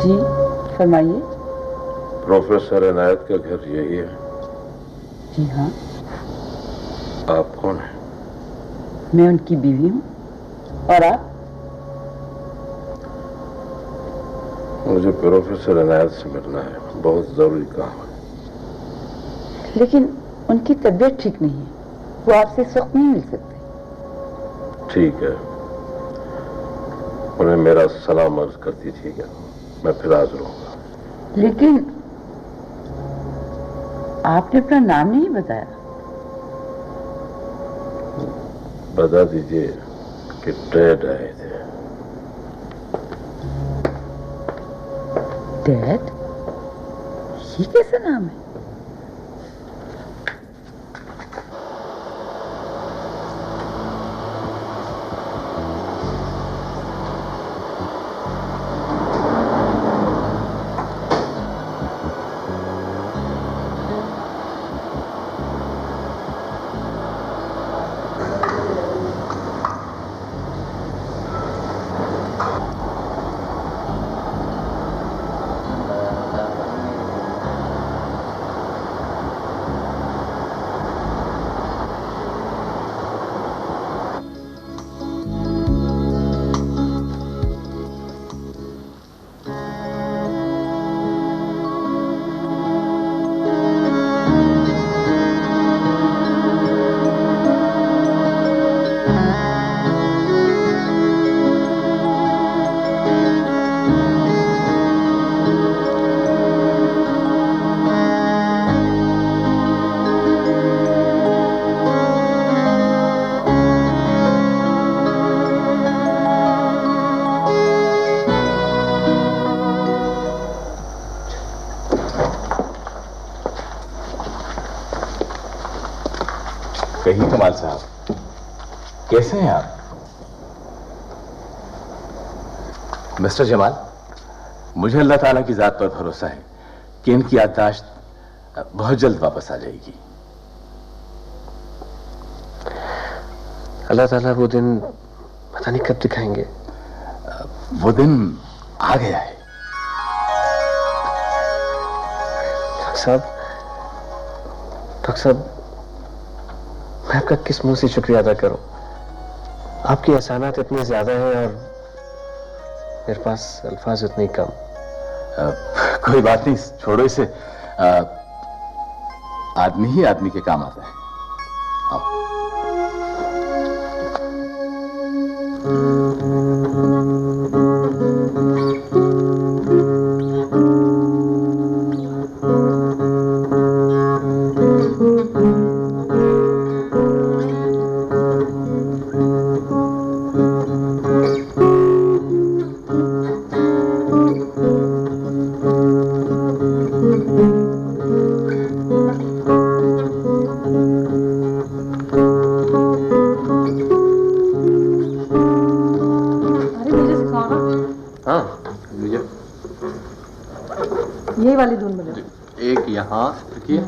जी फरमाइए। प्रोफेसर इनायत का घर यही है? जी हाँ। आप कौन हैं? मैं उनकी बीवी हूँ। और आप? मुझे प्रोफेसर इनायत से मिलना है, बहुत जरूरी काम है। लेकिन उनकी तबीयत ठीक नहीं है, वो आपसे इस वक्त नहीं मिल सकते। ठीक है, उन्हें मेरा सलाम अर्ज कर दीजिएगा, मैं फिर हाजिर होऊंगा। लेकिन आपने अपना नाम नहीं बताया। बता दीजिए कि डैड आए थे। डैड? ये कैसा नाम है? कहीं कमाल साहब, कैसे हैं आप? मिस्टर जमाल, मुझे अल्लाह ताला की जात पर भरोसा है कि इनकी याददाश्त बहुत जल्द वापस आ जाएगी। अल्लाह ताला वो दिन पता नहीं कब दिखाएंगे। वो दिन आ गया है। डॉक्टर साहब, मैं आपका किस मुंह से शुक्रिया अदा करूं? आपकी एहसानात इतने ज्यादा हैं और मेरे पास अल्फाज उतने कम। कोई बात नहीं, छोड़ो इसे। आदमी ही आदमी के काम आता है। आओ। यही वाली धुन बजा। एक यहाँ रखिए,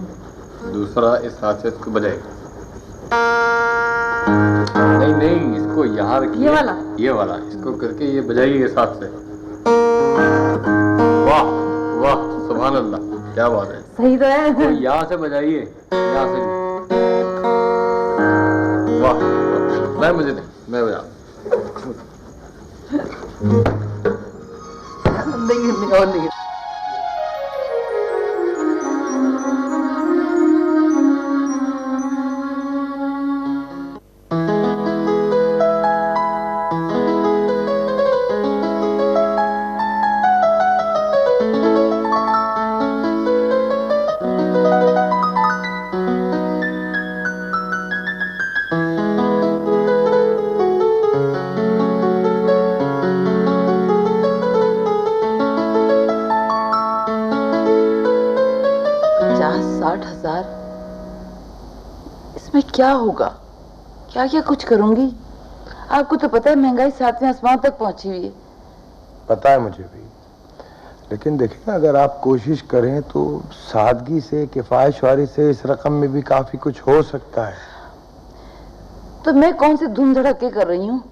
दूसरा इस हाथ से इसको बजाइए। नहीं नहीं, इसको यहाँ रखिए। ये वाला इसको करके ये बजाइए इस हाथ से। वाह वाह, सुभान अल्लाह, क्या बात है। सही तो है। तो यहाँ से बजाइए, यहाँ से। वाह, मैं मुझे दे, मैं बजा। नहीं और नहीं। इसमें क्या होगा? क्या क्या कुछ करूंगी। आपको तो पता है महंगाई 7वें आसमान तक पहुंची हुई है। पता है मुझे भी, लेकिन देखिए ना, अगर आप कोशिश करें तो सादगी से, किफायतवारी से इस रकम में भी काफी कुछ हो सकता है। तो मैं कौन सी धूम धड़के कर रही हूँ?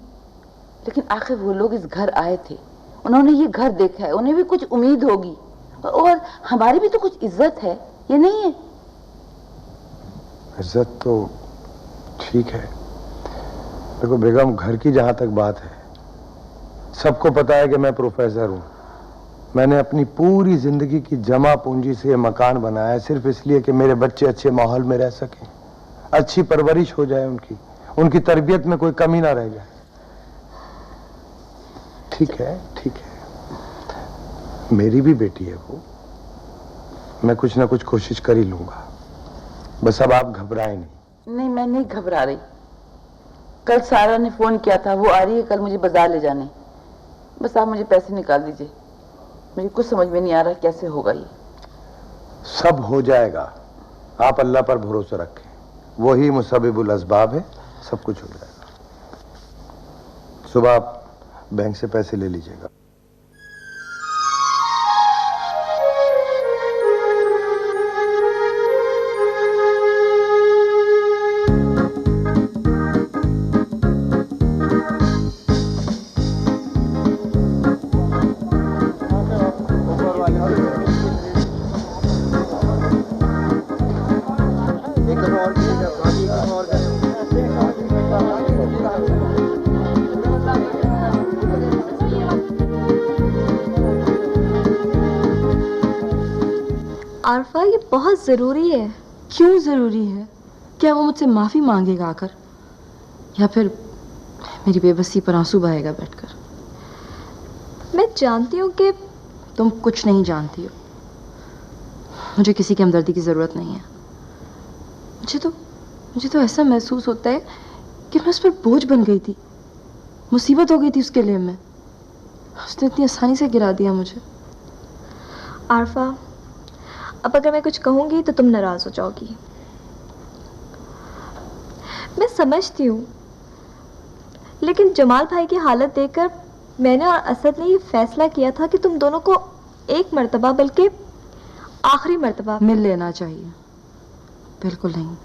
लेकिन आखिर वो लोग इस घर आए थे, उन्होंने ये घर देखा है, उन्हें भी कुछ उम्मीद होगी, और हमारी भी तो कुछ इज्जत है, ये नहीं है? इज्जत तो ठीक है। देखो बेगम, घर की जहां तक बात है, सबको पता है कि मैं प्रोफेसर हूं। मैंने अपनी पूरी जिंदगी की जमा पूंजी से ये मकान बनाया है सिर्फ इसलिए कि मेरे बच्चे अच्छे माहौल में रह सकें, अच्छी परवरिश हो जाए, उनकी तरबियत में कोई कमी ना रह जाए। ठीक है, ठीक है, मेरी भी बेटी है वो, मैं कुछ ना कुछ कोशिश कर ही लूंगा। बस अब आप घबराएं नहीं। नहीं, मैं नहीं घबरा रही। कल सारा ने फोन किया था, वो आ रही है कल मुझे बाजार ले जाने। बस आप मुझे पैसे निकाल दीजिए, मुझे कुछ समझ में नहीं आ रहा कैसे होगा ये। सब हो जाएगा, आप अल्लाह पर भरोसा रखें, वही मुसब्बिबुल असबाब है, सब कुछ हो जाएगा। सुबह आप बैंक से पैसे ले लीजिएगा। आरफा, ये बहुत ज़रूरी है। क्यों ज़रूरी है? क्या वो मुझसे माफ़ी मांगेगा आकर, या फिर मेरी बेबसी पर आंसू बहाएगा बैठकर? मैं जानती हूँ कि तुम कुछ नहीं जानती हो। मुझे किसी की हमदर्दी की ज़रूरत नहीं है। मुझे तो ऐसा महसूस होता है कि मैं उस पर बोझ बन गई थी, मुसीबत हो गई थी उसके लिए। मैं उसने इतनी आसानी से गिरा दिया मुझे। आरफा, अब अगर मैं कुछ कहूँगी तो तुम नाराज़ हो जाओगी। मैं समझती हूँ, लेकिन जमाल भाई की हालत देखकर मैंने और असद ने ये फैसला किया था कि तुम दोनों को एक मर्तबा, बल्कि आखिरी मर्तबा मिल लेना चाहिए। बिल्कुल नहीं।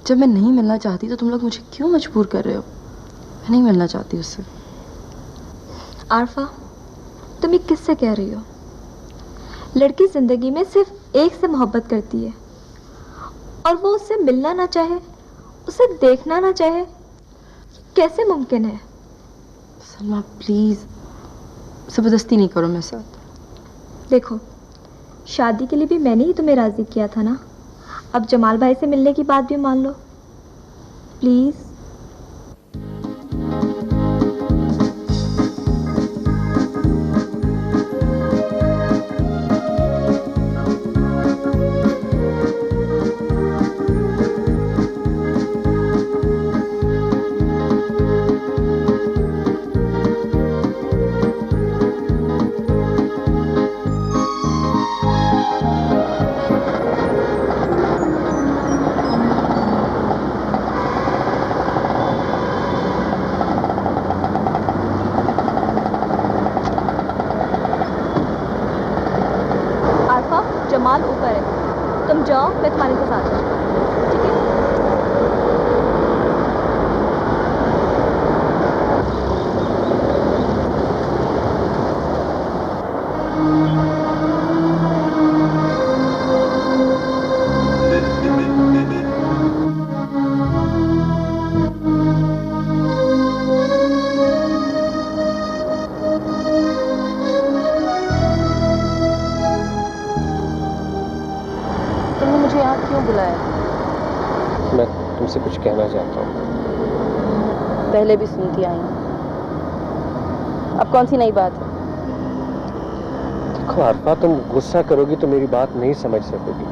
जब मैं नहीं मिलना चाहती तो तुम लोग मुझे क्यों मजबूर कर रहे हो? मैं नहीं मिलना चाहती उससे। आरफा, तुम ये किससे कह रही हो? लड़की ज़िंदगी में सिर्फ एक से मोहब्बत करती है, और वो उससे मिलना ना चाहे, उसे देखना ना चाहे, कैसे मुमकिन है? सलमा प्लीज़, ज़बरदस्ती नहीं करो मेरे साथ। देखो, शादी के लिए भी मैंने ही तुम्हें राज़ी किया था ना। अब जमाल भाई से मिलने की बात भी मान लो प्लीज़। जमाल ऊपर है, तुम जाओ, मैं तुम्हारे साथ आती हूँ, ठीक है? मैं तुमसे कुछ कहना चाहता हूँ। पहले भी सुनती आई हूँ, अब कौन सी नई बात है? देखो आरफा, तुम गुस्सा करोगी तो मेरी बात नहीं समझ सकोगी।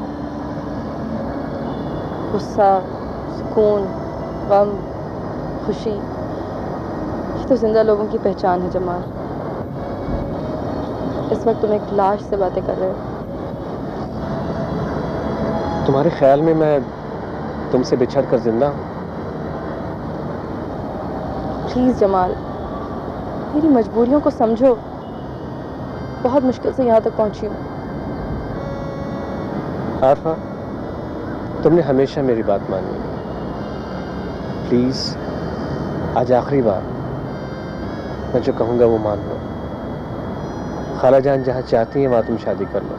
गुस्सा, सुकून, गम, खुशी, ये तो जिंदा लोगों की पहचान है जमाल। इस वक्त तुम एक लाश से बातें कर रहे हो। तुम्हारे ख्याल में मैं तुमसे बिछड़ कर जिंदा हूँ? प्लीज जमाल, मेरी मजबूरियों को समझो। बहुत मुश्किल से यहाँ तक पहुंची हूँ। आरफा, तुमने हमेशा मेरी बात मानी। प्लीज आज आखिरी बार, मैं जो कहूँगा वो मान लो। खाला जान जहाँ चाहती हैं वहाँ तुम शादी कर लो।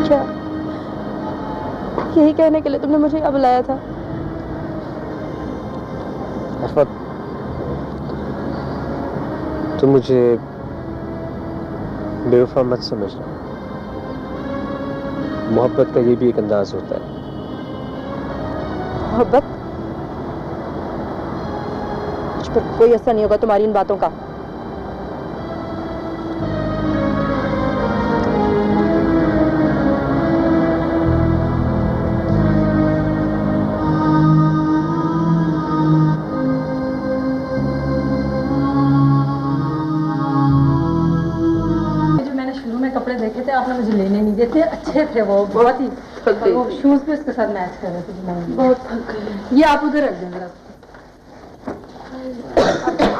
क्या यही कहने के लिए तुमने मुझे यहाँ बुलाया था? अरफा, तुम मुझे बेवफा मत समझना। मोहब्बत का ये भी एक अंदाज होता है। मोहब्बत? मुझ पर कोई असर नहीं होगा तुम्हारी इन बातों का। कपड़े देखे थे आपने, मुझे लेने नहीं देते। अच्छे थे वो, बहुत ही। वो शूज भी उसके साथ मैच कर रहे थे। मैं बहुत थक गई। ये आप उधर रख दें जरा।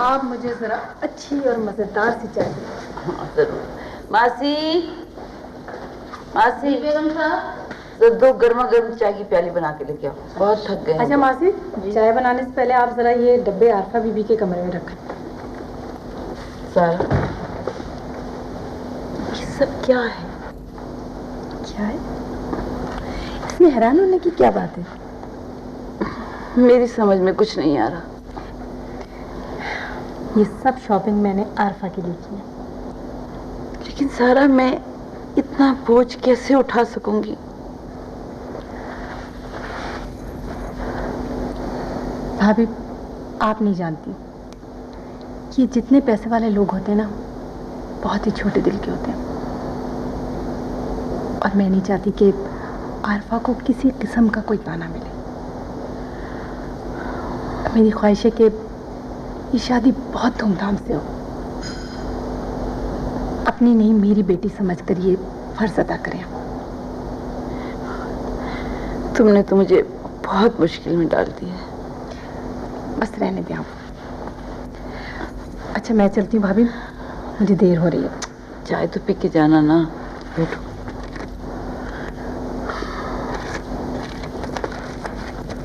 आप मुझे जरा अच्छी और मजेदार सी चाय दें। हाँ जरूर। मासी, मासी बेगम साहब, तो 2 गर्मा गर्म चाय की प्याली बना के लेके आओ, बहुत थक गए। अच्छा मासी, चाय बनाने से पहले आप जरा ये डब्बे आरफा बीबी के कमरे में रखें। सारा, ये सब क्या है? क्या है इसमें हैरान होने की क्या बात है? मेरी समझ में कुछ नहीं आ रहा। ये सब शॉपिंग मैंने आरफा के लिए की है। लेकिन सारा, मैं इतना बोझ कैसे उठा सकूंगी? भाभी, आप नहीं जानती कि जितने पैसे वाले लोग होते हैं ना, बहुत ही छोटे दिल के होते हैं। और मैं नहीं चाहती कि आरफा को किसी किस्म का कोई ताना मिले। मेरी ख्वाहिश है कि ये शादी बहुत धूमधाम से हो। अपनी नहीं, मेरी बेटी समझकर ये फर्ज अदा करें। तुमने तो मुझे बहुत मुश्किल में डाल दी है। बस रहने दें आप। अच्छा मैं चलती हूँ भाभी, मुझे देर हो रही है। चाय तो पी के जाना ना। बैठो।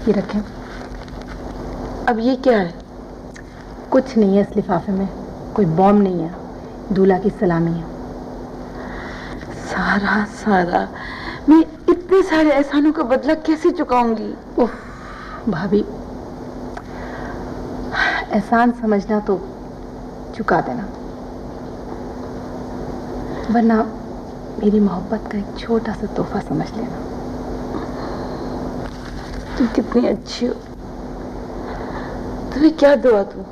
ये रखें। अब ये क्या है? कुछ नहीं है इस लिफाफे में, कोई बॉम्ब नहीं है, दूल्हा की सलामी है। सारा सारा, मैं इतने सारे एहसानों का बदला कैसे चुकाऊंगी? उफ भाभी, एहसान समझना तो चुका देना, वरना मेरी मोहब्बत का एक छोटा सा तोहफा समझ लेना। तुम कितनी अच्छी हो। तुम्हें क्या दुआ दूं?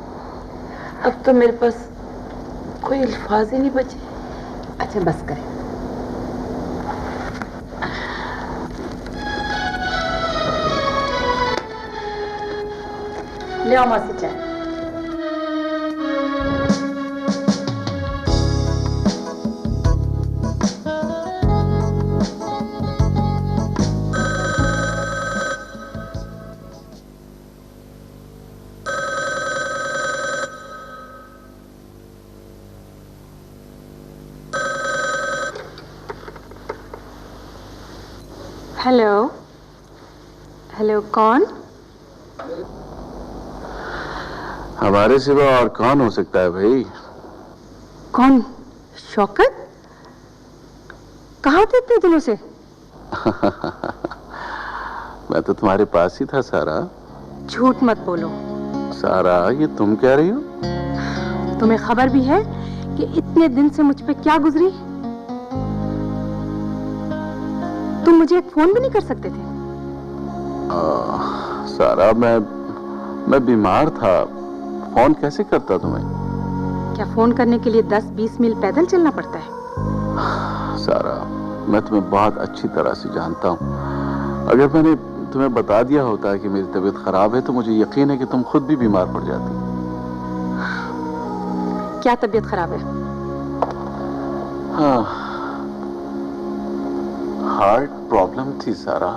अब तो मेरे पास कोई अल्फाज ही नहीं बचे। अच्छा बस करें। ले आओ मासी चाय। हेलो हेलो, कौन? हमारे सिवा और कौन हो सकता है भाई? कौन? शौकत? कहाँ थे इतने दिनों से? मैं तो तुम्हारे पास ही था सारा। झूठ मत बोलो। सारा, ये तुम कह रही हो? तुम्हें खबर भी है कि इतने दिन से मुझ पे क्या गुजरी? तुम मुझे एक फोन भी नहीं कर सकते थे? सारा, मैं बीमार था, फोन कैसे करता तुम्हें? क्या फोन करने के लिए 10-20 मील पैदल चलना पड़ता है? सारा, मैं तुम्हें बहुत अच्छी तरह से जानता हूँ। अगर मैंने तुम्हें बता दिया होता कि मेरी तबीयत खराब है तो मुझे यकीन है कि तुम खुद भी बीमार पड़ जाती। क्या तबीयत खराब है? हाँ, हार्ट प्रॉब्लम थी सारा।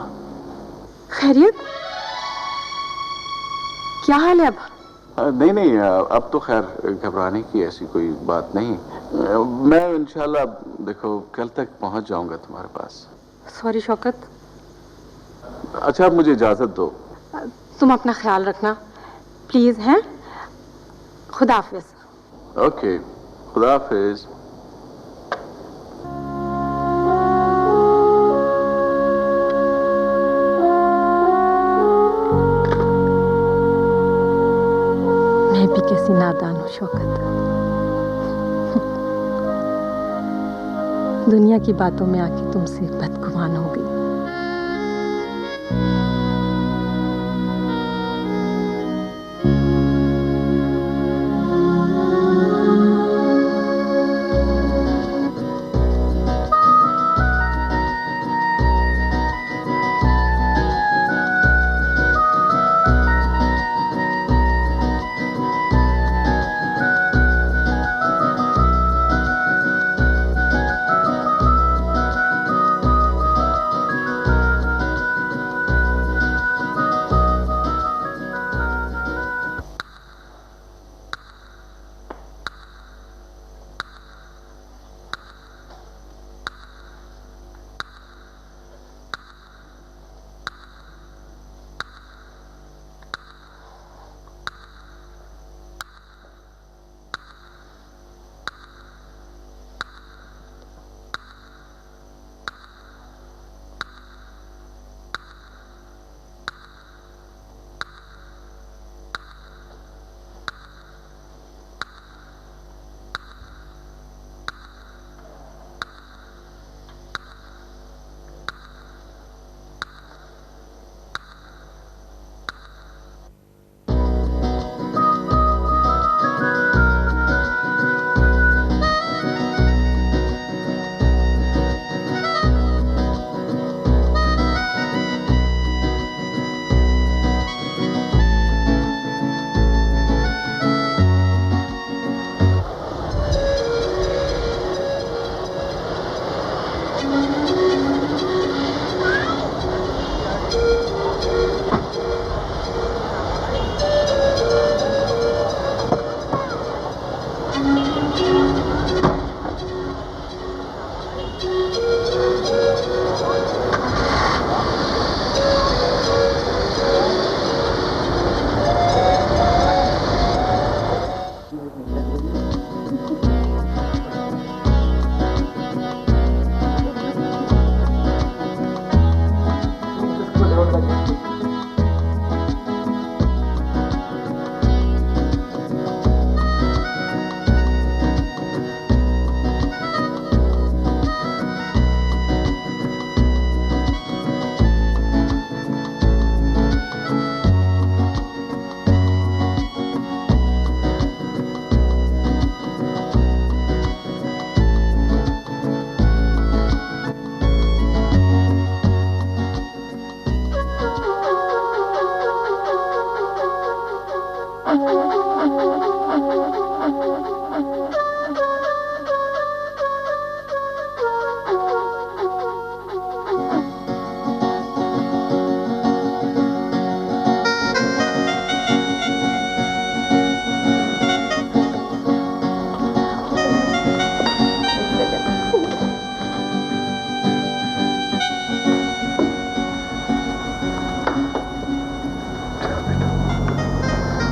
खैरियत? क्या हाल है अब? नहीं, अब तो खैर घबराने की ऐसी कोई बात नहीं। मैं इंशाल्लाह देखो कल तक पहुंच जाऊंगा तुम्हारे पास। सॉरी शौकत। अच्छा, अब मुझे इजाजत दो। तुम अपना ख्याल रखना प्लीज, हैं? खुदा हाफिज। ओके, खुदा हाफिज। मैं भी कैसी नादान हूँ शौकत। दुनिया की बातों में आके तुमसे बदगुमान हो गई।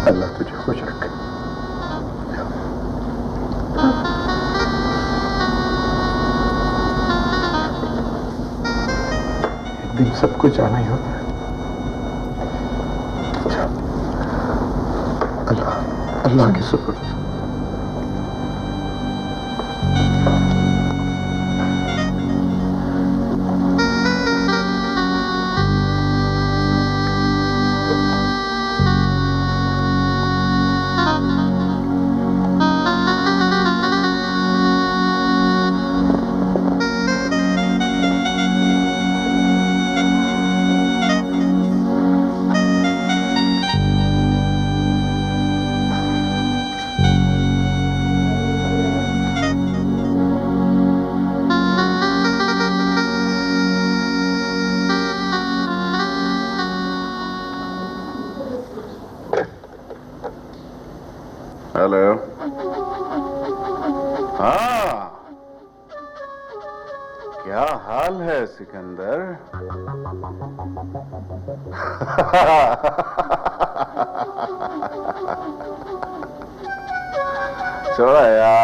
अल्लाह तुझे खुश रखे। एक दिन सबको जाना ही होता है। अल्लाह अल्लाह के सुपुर्द। हेलो। हाँ, क्या हाल है सिकंदर? छोड़ा यार।